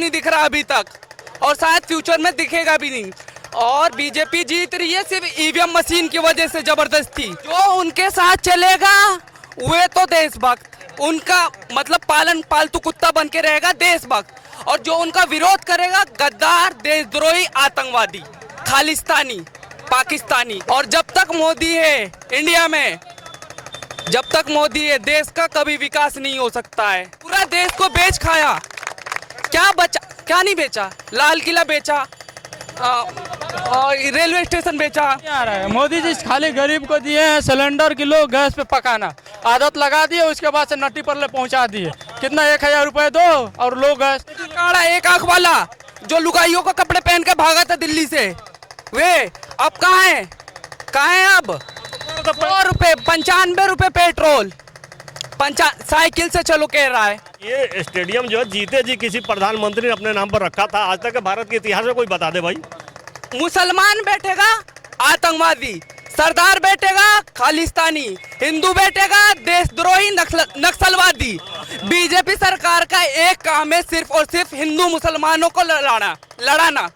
नहीं दिख रहा अभी तक, और शायद फ्यूचर में दिखेगा भी नहीं। और बीजेपी जीत रही है सिर्फ ईवीएम मशीन की वजह से जबरदस्ती। जो उनके साथ चलेगा वे तो देशभक्त, उनका मतलब पालतू कुत्ता बन के रहेगा देशभक्त, और जो उनका विरोध करेगा गद्दार, देशद्रोही, आतंकवादी, खालिस्तानी, पाकिस्तानी। और जब तक मोदी है इंडिया में, जब तक मोदी है, देश का कभी विकास नहीं हो सकता है। पूरा देश को बेच खाया, क्या बचा, क्या नहीं बेचा? लाल किला बेचा, रेलवे स्टेशन बेचा। आ रहा है मोदी जी खाली गरीब को दिए हैं सिलेंडर किलो गैस पे पकाना, आदत लगा दिए, उसके बाद से नट्टी पर ले पहुंचा दिए। कितना 1000 रुपए दो और लो गैस। काड़ा एक आंख वाला जो लुगाइयों को कपड़े पहन के भागा था दिल्ली से, वे अब कहाँ है? कहाँ है अब? 100 रुपए, 95 रुपए पेट्रोल, साइकिल से चलो कह रहा है। ये स्टेडियम जो है जीते जी किसी प्रधानमंत्री ने अपने नाम पर रखा था। आज तक भारत के इतिहास में कोई बता दे भाई। मुसलमान बैठेगा आतंकवादी, सरदार बैठेगा खालिस्तानी, हिंदू बैठेगा देशद्रोही, नक्सलवादी। बीजेपी सरकार का एक काम है सिर्फ और सिर्फ हिंदू मुसलमानों को लड़ाना।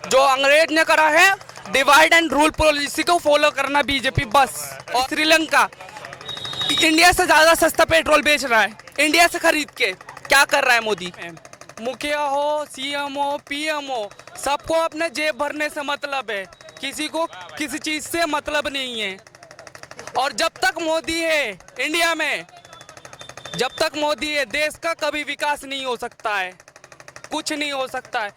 जो अंग्रेज ने करा है डिवाइड एंड रूल पॉलिसी को फॉलो करना बीजेपी बस। और श्रीलंका इंडिया से ज्यादा सस्ता पेट्रोल बेच रहा है, इंडिया से खरीद के। क्या कर रहा है मोदी? मुखिया हो, सीएम हो, पीएम हो, सबको अपने जेब भरने से मतलब है, किसी को किसी चीज से मतलब नहीं है। और जब तक मोदी है इंडिया में, जब तक मोदी है, देश का कभी विकास नहीं हो सकता है, कुछ नहीं हो सकता है।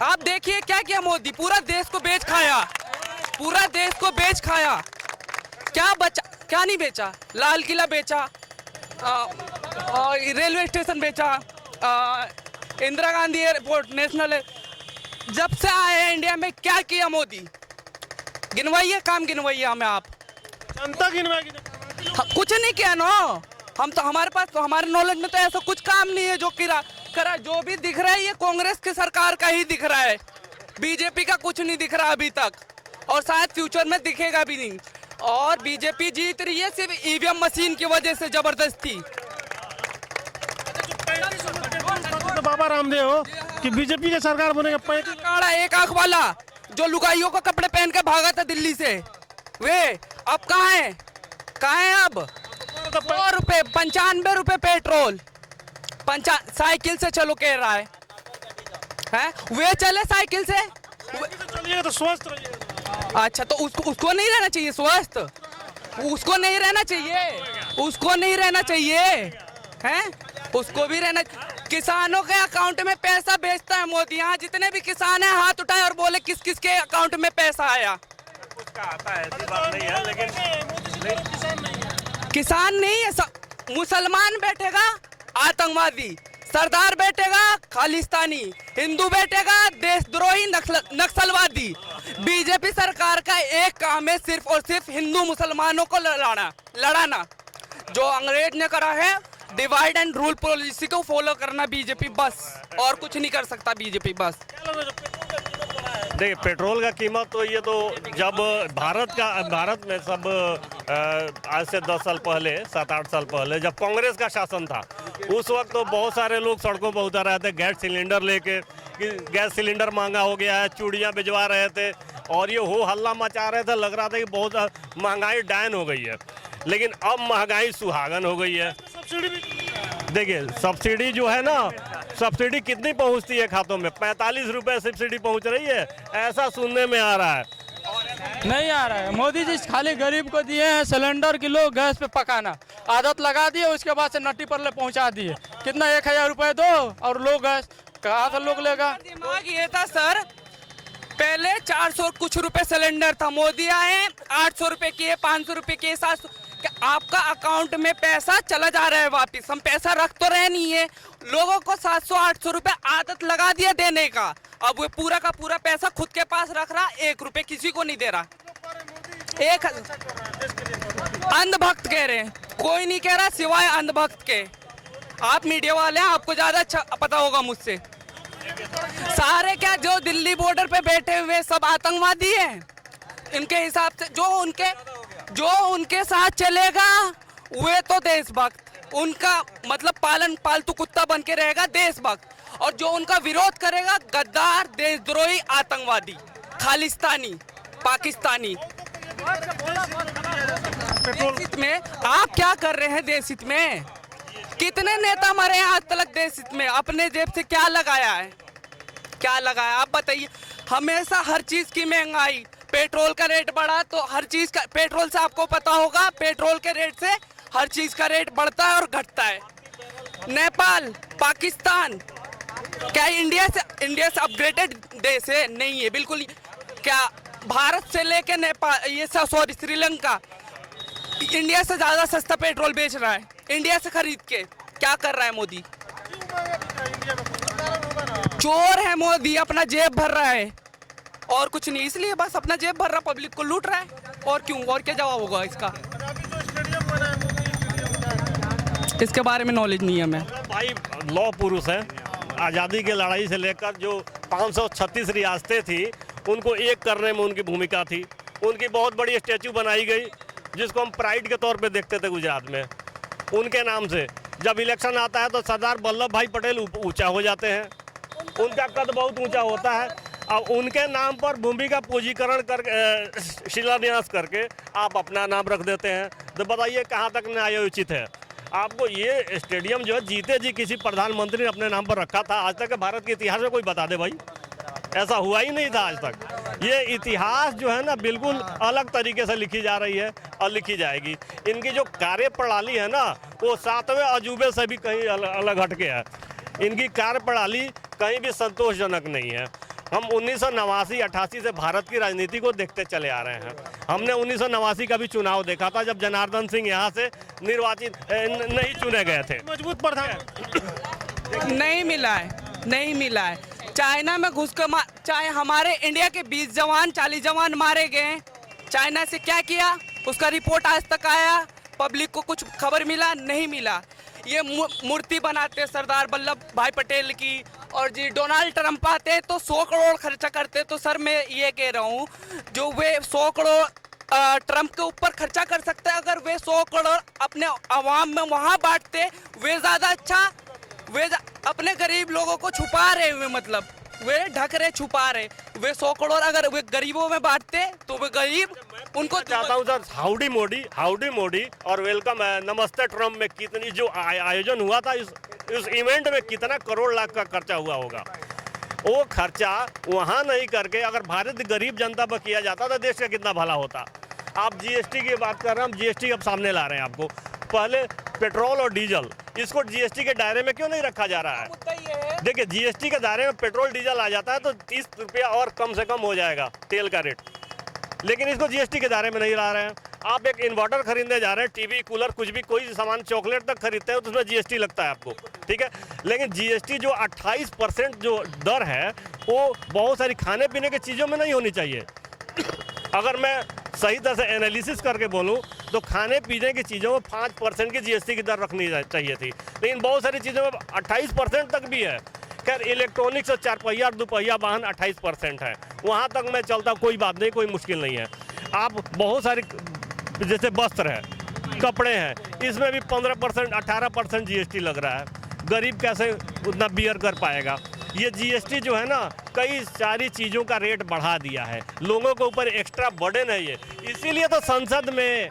आप देखिए क्या किया मोदी, पूरा देश को बेच खाया, पूरा देश को बेच खाया। क्या बचा, क्या नहीं बेचा? लाल किला बेचा, रेलवे स्टेशन बेचा, इंदिरा गांधी एयरपोर्ट, नेशनल। जब से आए हैं इंडिया में क्या किया मोदी? गिनवाइए, काम गिनवाइए हमें आप। जनता गिनवाएगी, कुछ नहीं किया ना। हम तो हमारे पास तो हमारे नॉलेज में तो ऐसा कुछ काम नहीं है जो करा। जो भी दिख रहा है ये कांग्रेस की सरकार का ही दिख रहा है, बीजेपी का कुछ नहीं दिख रहा अभी तक, और शायद फ्यूचर में दिखेगा भी नहीं। और बीजेपी जीत रही है सिर्फ ईवीएम मशीन की वजह से जबरदस्ती। बाबा रामदेव हो कि बीजेपी की सरकार बनेगा। काड़ा एक आंख वाला जो लुगाइयों को कपड़े पहन के भागा था दिल्ली से, वे अब कहाँ है? कहाँ है अब? 100 रुपए, 95 रुपए पेट्रोल, साइकिल से चलो कह रहा है। वे चले साइकिल से, चलिएगा तो स्वस्थ रहिएगा। अच्छा तो उसको नहीं रहना चाहिए स्वस्थ? उसको नहीं रहना चाहिए, उसको नहीं रहना चाहिए, हैं? उसको भी रहना। किसानों के अकाउंट में पैसा भेजता है मोदी। यहाँ जितने भी किसान हैं हाथ उठाए और बोले किस किस के अकाउंट में पैसा आया। उसका आता है, ऐसी बात नहीं है, लेकिन किसान नहीं है, मुसलमान बैठेगा आतंकवादी, सरदार बैठेगा खालिस्तानी, हिंदू बैठेगा देशद्रोही, नक्सलवादी। बीजेपी सरकार का एक काम है सिर्फ और सिर्फ हिंदू मुसलमानों को लड़ाना। जो अंग्रेज ने करा है डिवाइड एंड रूल पॉलिसी को फॉलो करना बीजेपी बस, और कुछ नहीं कर सकता बीजेपी बस। देखिए पेट्रोल का कीमत तो ये तो जब भारत में सब आज से 10 साल पहले, 7-8 साल पहले जब कांग्रेस का शासन था, उस वक्त तो बहुत सारे लोग सड़कों पर उतर रहे थे गैस सिलेंडर लेके कि गैस सिलेंडर महंगा हो गया है, चूड़ियाँ भिजवा रहे थे और ये हो हल्ला मचा रहे थे। लग रहा था कि बहुत महंगाई डाउन हो गई है, लेकिन अब महंगाई सुहागन हो गई है। देखिए सब्सिडी जो है ना, सब्सिडी कितनी पहुंचती है खातों में? 45 रुपए सब्सिडी पहुंच रही है, ऐसा सुनने में आ रहा है। नहीं आ रहा है मोदी जी खाली गरीब को दिए हैं सिलेंडर किलो गैस पे पकाना, आदत लगा दिए, उसके बाद से नट्टी पर ले पहुंचा दिए। कितना 1000 रुपए दो और लो गैस। कहाँ से लोग लेगा? दिमाग ये था सर, पहले 400 कुछ रुपए सिलेंडर था, मोदी आए 800 रुपए किए, 500 रुपए किए, 700। आपका अकाउंट में पैसा चला जा रहा है वापिस, हम पैसा रख तो रहे नहीं है। लोगों को 700-800 रुपए आदत लगा दिया देने का, अब वो पूरा का पूरा पैसा खुद के पास रख रहा, 1 रुपए किसी को नहीं दे रहा। एक अंधभक्त कह रहे हैं, कोई नहीं कह रहा सिवाय अंधभक्त के। आप मीडिया वाले हैं, आपको ज्यादा अच्छा पता होगा मुझसे। सारे क्या जो दिल्ली बॉर्डर पे बैठे हुए सब आतंकवादी हैं इनके हिसाब से। जो उनके साथ चलेगा वे तो देशभक्त, उनका मतलब पालतू कुत्ता बन के रहेगा देशभक्त, और जो उनका विरोध करेगा गद्दार, देशद्रोही, आतंकवादी, खालिस्तानी, पाकिस्तानी। देश हित में आप क्या कर रहे हैं? देश हित में कितने नेता मरे हैं आज तक? देश हित में अपने जेब से क्या लगाया है? क्या लगाया आप बताइए? हमेशा हर चीज की महंगाई, पेट्रोल का रेट बढ़ा तो हर चीज का, पेट्रोल से आपको पता होगा, पेट्रोल के रेट से हर चीज का रेट बढ़ता है और घटता है। नेपाल, पाकिस्तान क्या इंडिया से अपग्रेडेड देश है? नहीं है बिल्कुल। क्या भारत से लेके नेपाल, ये सब सॉरी श्रीलंका इंडिया से ज्यादा सस्ता पेट्रोल बेच रहा है इंडिया से खरीद के। क्या कर रहा है मोदी? चोर है मोदी, अपना जेब भर रहा है और कुछ नहीं, इसलिए बस अपना जेब भर रहा, पब्लिक को लूट रहा है। और क्यों? और क्या जवाब होगा इसका? इसके बारे में नॉलेज नहीं है हमें। भाई लौह पुरुष हैं, आज़ादी की लड़ाई से लेकर जो 536 रियासतें थी उनको एक करने में उनकी भूमिका थी। उनकी बहुत बड़ी स्टैचू बनाई गई जिसको हम प्राइड के तौर पे देखते थे गुजरात में। उनके नाम से जब इलेक्शन आता है तो सरदार वल्लभ भाई पटेल ऊंचा हो जाते हैं, उनका कद बहुत ऊंचा होता है। अब उनके नाम पर भूमि का पूंजीकरण कर शिलान्यास करके आप अपना नाम रख देते हैं, तो बताइए कहाँ तक न्यायोचित है? आपको ये स्टेडियम जो है जीते जी किसी प्रधानमंत्री ने अपने नाम पर रखा था? आज तक भारत के इतिहास में कोई बता दे भाई, ऐसा हुआ ही नहीं था आज तक। ये इतिहास जो है ना बिल्कुल अलग तरीके से लिखी जा रही है और लिखी जाएगी। इनकी जो कार्य प्रणाली है ना वो 7वें अजूबे से भी कहीं अलग हटके है। इनकी कार्य प्रणाली कहीं भी संतोषजनक नहीं है। हम 1989-88 से भारत की राजनीति को देखते चले आ रहे हैं। हमने 1989 का भी चुनाव देखा था जब जनार्दन सिंह यहाँ से निर्वाचित नहीं चुने गए थे। मजबूत प्रधान नहीं मिला है, नहीं मिला है। चाइना में घुस कर चाहे हमारे इंडिया के 20 जवान 40 जवान मारे गए, चाइना से क्या किया उसका रिपोर्ट आज तक आया? पब्लिक को कुछ खबर मिला? नहीं मिला। ये मूर्ति बनाते सरदार वल्लभ भाई पटेल की, और जी डोनाल्ड ट्रंप आते तो 100 करोड़ खर्चा करते। तो सर मैं ये कह रहा हूँ जो वे 100 करोड़ ट्रंप के ऊपर खर्चा कर सकते हैं, अगर वे 100 करोड़ अपने आवाम में वहाँ बांटते वे ज़्यादा अच्छा। वे अपने गरीब लोगों को छुपा रहे हुए, मतलब वे ढक रहे, छुपा रहे। वे 100 करोड़ अगर वे गरीबों में बांटते तो वे गरीब उनको चाहता हूँ सर, हाउडी मोदी और वेलकम नमस्ते ट्रम्प में कितनी जो आयोजन हुआ था इस इवेंट में कितना करोड़ लाख का खर्चा हुआ होगा। वो खर्चा वहाँ नहीं करके अगर भारत की गरीब जनता पर किया जाता तो देश का कितना भला होता। आप जीएसटी की बात कर रहे हैं, हम जीएसटी अब सामने ला रहे हैं आपको। पहले पेट्रोल और डीजल, इसको जीएसटी के दायरे में क्यों नहीं रखा जा रहा है? देखिए जीएसटी के दायरे में पेट्रोल डीजल आ जाता है तो 30 रुपया और कम से कम हो जाएगा तेल का रेट, लेकिन इसको जीएसटी के दायरे में नहीं ला रहे हैं। आप एक इन्वर्टर खरीदने जा रहे हैं, टीवी, कूलर, कुछ भी कोई सामान, चॉकलेट तक खरीदते हैं तो उसमें जीएसटी लगता है आपको, ठीक है। लेकिन जीएसटी जो 28% जो दर है वो बहुत सारी खाने पीने की चीज़ों में नहीं होनी चाहिए। अगर मैं सही तरह से एनालिसिस करके बोलूं तो खाने पीने की चीज़ों में 5% की जीएसटी की दर रखनी चाहिए थी, लेकिन बहुत सारी चीज़ों में 28% तक भी है। खैर इलेक्ट्रॉनिक्स और 4 पहिया और 2 पहिया वाहन 28% है, वहाँ तक मैं चलता, कोई बात नहीं, कोई मुश्किल नहीं है। आप बहुत सारी जैसे वस्त्र है, कपड़े हैं, इसमें भी 15% 18% जीएसटी लग रहा है। गरीब कैसे उतना बियर कर पाएगा? ये जीएसटी जो है ना कई सारी चीज़ों का रेट बढ़ा दिया है, लोगों के ऊपर एक्स्ट्रा बर्डन है ये। इसीलिए तो संसद में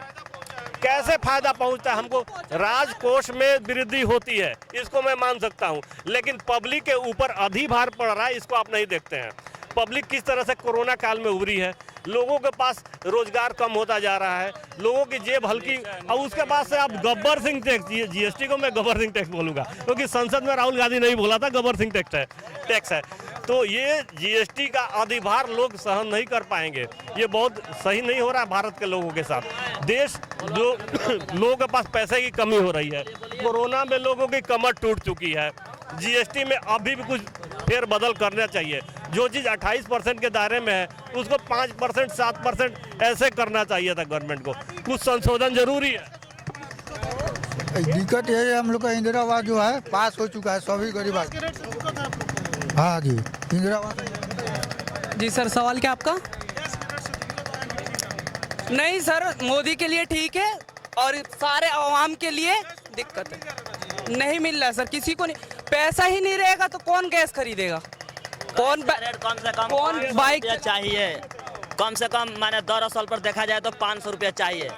कैसे फायदा पहुंचता है हमको, राजकोष में वृद्धि होती है, इसको मैं मान सकता हूं, लेकिन पब्लिक के ऊपर अधिभार पड़ रहा है, इसको आप नहीं देखते हैं। पब्लिक किस तरह से कोरोना काल में उभरी है, लोगों के पास रोजगार कम होता जा रहा है, लोगों की जेब हल्की, और उसके बाद से आप गब्बर सिंह टैक्स, जीएसटी को मैं गब्बर सिंह टैक्स बोलूँगा क्योंकि संसद में राहुल गांधी नहीं बोला था, गब्बर सिंह टैक्स है। तो ये जीएसटी का अधिभार लोग सहन नहीं कर पाएंगे, ये बहुत सही नहीं हो रहा है भारत के लोगों के साथ। देश जो लोगों के पास पैसे की कमी हो रही है, कोरोना में लोगों की कमर टूट चुकी है, जीएसटी में अभी भी कुछ फेर बदल करना चाहिए। जो चीज़ 28% के दायरे में है उसको 5% 7% ऐसे करना चाहिए था गवर्नमेंट को, कुछ संशोधन जरूरी है। दिक्कत ये है, हम लोग का इंदिरा आवास जो है पास हो चुका है, सभी गरीब। हाँ जी, इंदिरा आवास। जी सर, सवाल क्या आपका? नहीं सर, मोदी के लिए ठीक है और सारे आवाम के लिए दिक्कत है, नहीं मिल रहा सर, किसी को नहीं। पैसा ही नहीं रहेगा तो कौन गैस खरीदेगा? कौन रेट कम से कम कौन 500 बाइक रुपया चाहिए, कम से कम माने दरअसल पर देखा जाए तो 500 रुपया चाहिए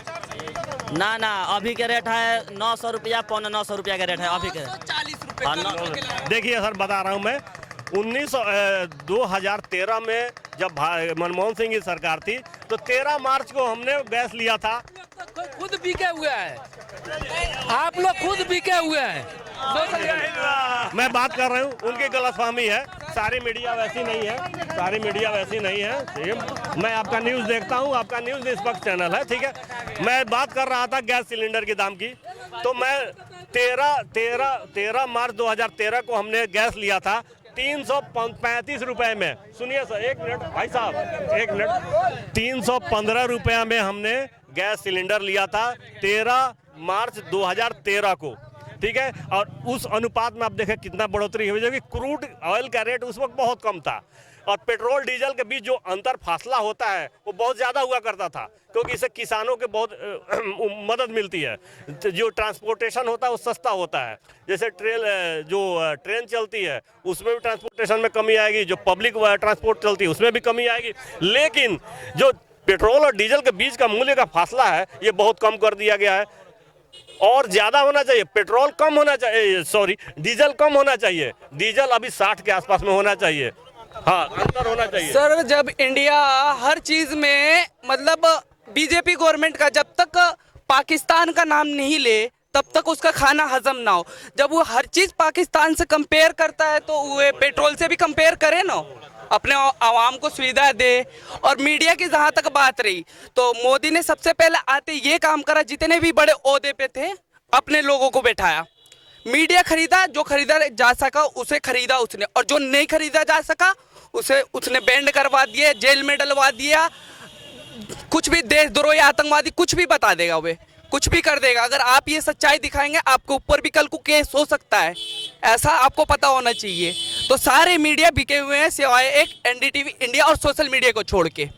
ना अभी के रेट है 900 रुपया, 950 रुपया का रेट है अभी के। 40 हाँ, रुपए। देखिए सर, बता रहा हूँ मैं 2013 में जब मनमोहन सिंह की सरकार थी तो 13 मार्च को हमने गैस लिया था। खुद बिके हुए हैं, आप लोग खुद बिके हुए हैं। मैं बात कर रहा हूँ, उनकी गलतफहमी है, सारी मीडिया वैसी नहीं है, सारी मीडिया वैसी नहीं है। मैं आपका न्यूज़ देखता हूँ, आपका न्यूज़ निष्पक्ष चैनल है, ठीक है। मैं बात कर रहा था गैस सिलेंडर के दाम की, तो मैं 13 मार्च 2013 को हमने गैस लिया था 335 रुपए में। सुनिए सर, एक मिनट भाई साहब, एक मिनट। 315 रुपया में हमने गैस सिलेंडर लिया था 13 मार्च 2013 को, ठीक है। और उस अनुपात में आप देखें कितना बढ़ोतरी हुई, जो कि क्रूड ऑयल का रेट उस वक्त बहुत कम था और पेट्रोल डीजल के बीच जो अंतर फासला होता है वो बहुत ज़्यादा हुआ करता था, क्योंकि इससे किसानों के बहुत मदद मिलती है। जो ट्रांसपोर्टेशन होता है वो सस्ता होता है, जैसे ट्रेन चलती है उसमें भी ट्रांसपोर्टेशन में कमी आएगी, जो पब्लिक ट्रांसपोर्ट चलती है उसमें भी कमी आएगी। लेकिन जो पेट्रोल और डीजल के बीच का मूल्य का फासला है ये बहुत कम कर दिया गया है और ज़्यादा होना चाहिए। पेट्रोल कम होना चाहिए, सॉरी डीजल कम होना चाहिए, डीजल अभी 60 के आसपास में होना चाहिए। हाँ, अंतर होना चाहिए सर। जब इंडिया हर चीज में मतलब बीजेपी गवर्नमेंट का जब तक पाकिस्तान का नाम नहीं ले तब तक उसका खाना हजम ना हो। जब वो हर चीज पाकिस्तान से कंपेयर करता है तो वो पेट्रोल से भी कंपेयर करे ना, अपने आवाम को सुविधा दे। और मीडिया की जहाँ तक बात रही तो मोदी ने सबसे पहले आते ये काम करा, जितने भी बड़े ओहदे पे थे अपने लोगों को बैठाया, मीडिया खरीदा, जो खरीदा जा सका उसे खरीदा उसने, और जो नहीं खरीदा जा सका उसे उसने बैंड करवा दिया, जेल में डलवा दिया। कुछ भी देशद्रोही आतंकवादी कुछ भी बता देगा, वे कुछ भी कर देगा। अगर आप ये सच्चाई दिखाएंगे आपके ऊपर भी कल को केस हो सकता है, ऐसा आपको पता होना चाहिए। तो सारे मीडिया बिके हुए हैं सिवाय एक एनडीटीवी इंडिया और सोशल मीडिया को छोड़ के,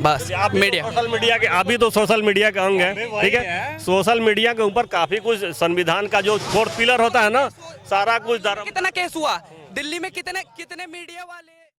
बस। आप मीडिया सोशल मीडिया के अभी तो सोशल मीडिया का अंग है, ठीक है। सोशल मीडिया के ऊपर काफी कुछ संविधान का जो 4th पिलर होता है ना, सारा कुछ कितना केस हुआ दिल्ली में, कितने मीडिया वाले